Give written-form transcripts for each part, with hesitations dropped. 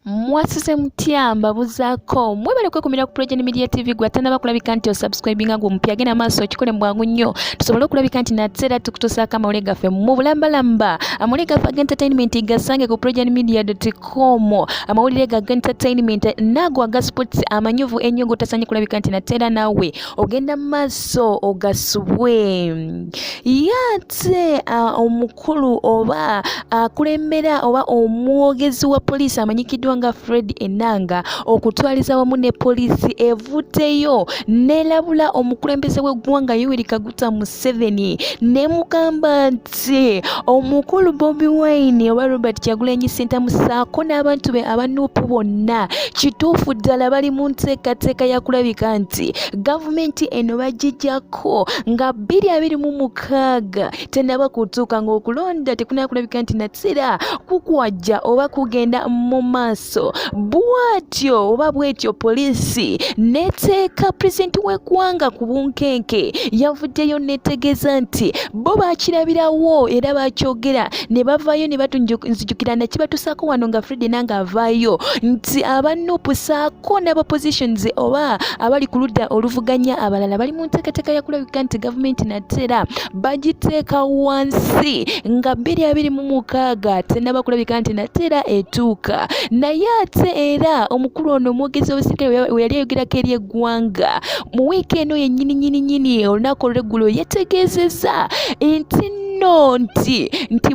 Mwasise mutya mbabuzaako mwebale kwekumira ku President Media TV gwatana bakulabika nti osubscribinga gwo mpya gena maaso kikole mbwangu nnyo tusobole okulabika nti natsera tukutusaako amawulire gaffe mu bulambalamba amawulire gaffe ag'entertainment gasange ku presidentmedia.com amawulire g'entertainment nago aga sports amanyuvu ennyo gotasanyi kulabika nti natsera nawe ogenda maaso ogasubwe yate omukulu oba akulembera oba omwogezi wa poliisi amanyikiddwa nga Fred Enanga okutwaliza wamu ne poliisi evuddeyo nelabula omukulembeze w'eggwanga Yoweri Kaguta Museveni ne mugamba nti omukulu Bobi Wine oba Robert Kyagulanyi saako n'abantu be abanuupu bonna kituufu ddala bali mu nteekateeka ya kulabika nti gavumenti eno bagijjako nga 2026 tennaba kutuuka ng'okulonda tekunakulabika nti natsira kukwajja oba kugenda mu maaso bwatyo oba bwetyo poliisi neteeka pulezidenti w'eggwanga ku bunkenke yavuddeyo netegeeza nti bo bakirabirawo era bakyogera ne bavaayo ne batunzijukira nakibatusaako wano nga Fred Enanga avaayo nti abanuupu saako n'abapositions oba abali ku ludda oluvuganya abalala bali mu nteekateeka ya kulabika nti gavumenti nattera bagiteeka wansi nga 2026 tennaba kulabika nti nattera etuuka naye ate era omukulu ono omwogezi w'ebisirikale we yali ayogerako eri eggwanga mu wiiki eno yennyini olunaku olw'eggulo yetegeezezza nti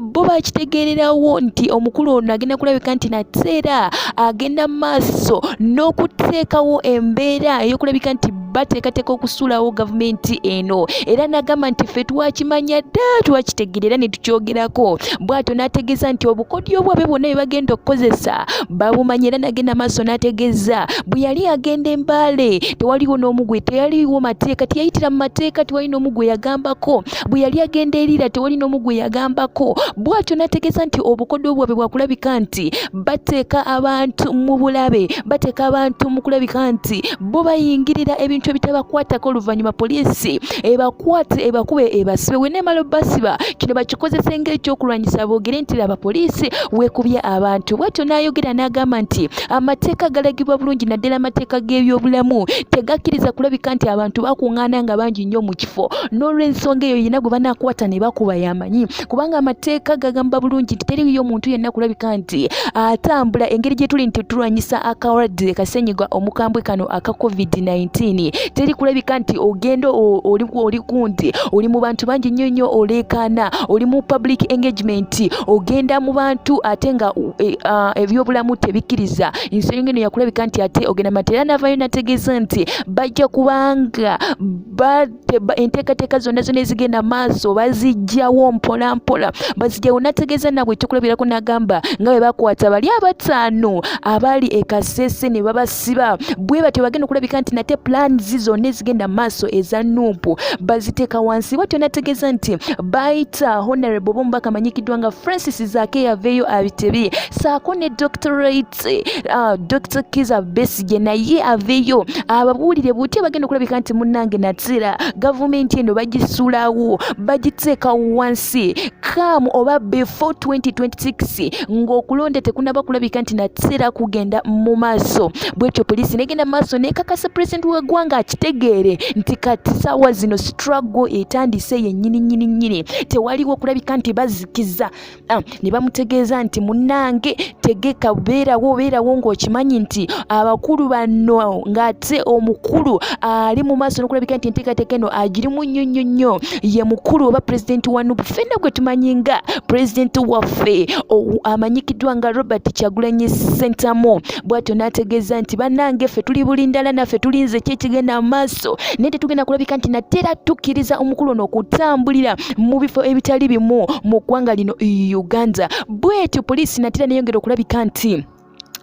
bo bakitegeererawo nti omukulu ono agenda kulabika nti nateera agenda maaso n'okuteekawo embeera ey'okulabika nti bateekateeka okusuulawo gavumenti eno era n'agamba nti ffe twakimanya dda twakitegeerera ne tukyogerako bw'atyo n'ategeeza nti obukodyo bwabwe bwonna bye bagenda okukozesa babumanyi era n'agenda maaso n'ategeeza bwe yali agenda e Mbale tewaliwo n'omu gwe teyaliwo mateeka teyayitira mu mateeka tewali n'omu gwe yagambako bwe yali agenda e Lira tewali n'omu gwe yagambako bw'atyo n'ategeeza nti obukodyo bwabwe bwakulabika nti bateeka abantu mu bulabe bateeka abantu mu kulabika nti bo bayingirira ebintu ebitabakwatako oluvannyuma poliisi ebakwate ebakube ebasibe weneemala obbasiba kino bakikozese ng'ekyokulwanyisa boogere nti laba poliisi weekubye abantu bw'atyo n'ayogera n'agamba nti amateeka galagibwa bulungi naddala amateeka g'ebyobulamu tegakkiriza kulabika nti abantu bakuŋŋaana nga bangi nnyo mu kifo n'olw'ensonga eyo yenna gwe banaakwata ne bakuba yamanyi kubanga amateeka gagamba bulungi nti teriyo omuntu yenna kulabika nti atambula engeri gye tuli nti tulwanyisa akawadde kasenyiga omukambwe kano aka COVID-19 teri kulabika nti ogendo oli kundi oli mu bantu bangi nnyo oleekaana oli mu public engagement ogenda mu bantu ate nga ebyobulamu tebikkiriza ensonga eno yakulabika nti ate ogenda mateera navayo nategeeza nti bajja kubanga enteekateeka zonna ezigenda maaso bazijjawo mpolampola bazijjawo nategeeza nabwe ekyokulabirako n'agamba nga bwe bakwata bali 5 abali e Kasese ne babasiba bwe batyo bagenda okulabika nti nate plans zonna ezigenda maaso eza nuupu baziteeka wansi bwatyo nategeeza nti bayita honorable bomubaka amanyikiddwa nga Francis Zaake yaveeyo abitebi saako ne Dr. Kiza Besigye naye aveeyo ababuulire butya bagenda okulabika nti munnange natsira gavumenti eno bagisuulawo bagiteeka wansi come oba before 2026 ng'okulonda tekunaba kulabika nti natsira kugenda mu maaso bwetyo poliisi negenda maaso nekakasa president w'eggwanga akitegeere nti kati saawa zino struggle etandise yennyini tewaliwo kulabika nti bazikiza ne bamutegeeza nti munnange tegeka beerawo ng'okimanyi nti abakulu bano ng'ate omukulu ali mu maaso n'okulabika nti enteekateeka eno agirimu nnyo ye mukulu oba pulezidenti wa nuupu ffenna gwe tumanyi nga pulezidenti waffe amanyikiddwa nga Robert Kyagulanyi Ssentamu bw'atyo n'ategeeza nti bannange ffe tuli bulindala naffe tulinze kyekigenda mu maaso naye tetugenda kulabika nti nateera tukkiriza omukulu ono okutambulira mu bifo ebitali bimu mu ggwanga lino Uganda bw'etyo poliisi nateera neyongera okulabika nti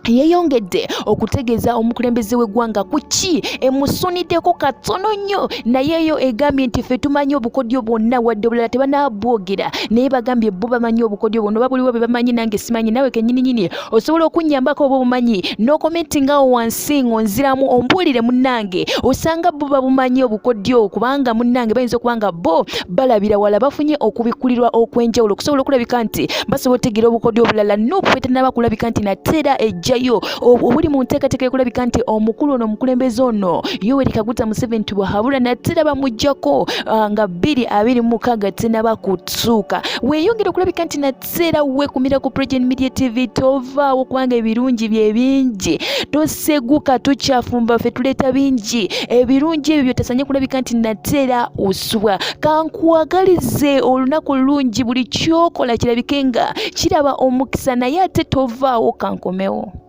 yeyongedde okutegeeza omukulembeze w'eggwanga ku ki emusuniddeko katono nnyo naye yo egambye nti ffe tumanyi obukodyo bwonna wadde obulala tebanabwogera naye bagambye bo bamanyi obukodyo bwonna oba buliwo bwe bamanyi nange simanyi nawe kennyininyini osobola okunnyambako oba obumanyi n'okomenti ngawo wansi ng'onziramu ombuulire munnange osanga bo babumanyi obukodyo kubanga munnange bayinza okubanga bo balabira wala bafunye okubikkulirwa okw'enjawulo okusobola okulabika nti basobola otegeera obukodyo obulala nuupu bwe tannaba kulabika nti nateera ejja bujjayo obuli mu nteekateeka y'okulabika nti omukulu ono omukulembeze ono Yoweri Kaguta Museveni tibwahabula naddala bamuggyako nga 2026 tenaba kutuuka. Weeyongera okulabika nti naddala weekumira ku President Media TV tovaawo kubanga ebirungi bye bingi toseguka tukyafumba ffe tuleeta bingi ebirungi ebyo byotasanye kulabika nti naddala osubwa. Kankuwagalize olunaku lulungi buli kyokola kirabike nga kiraba omukisa naye ate tovaawo kankomewo.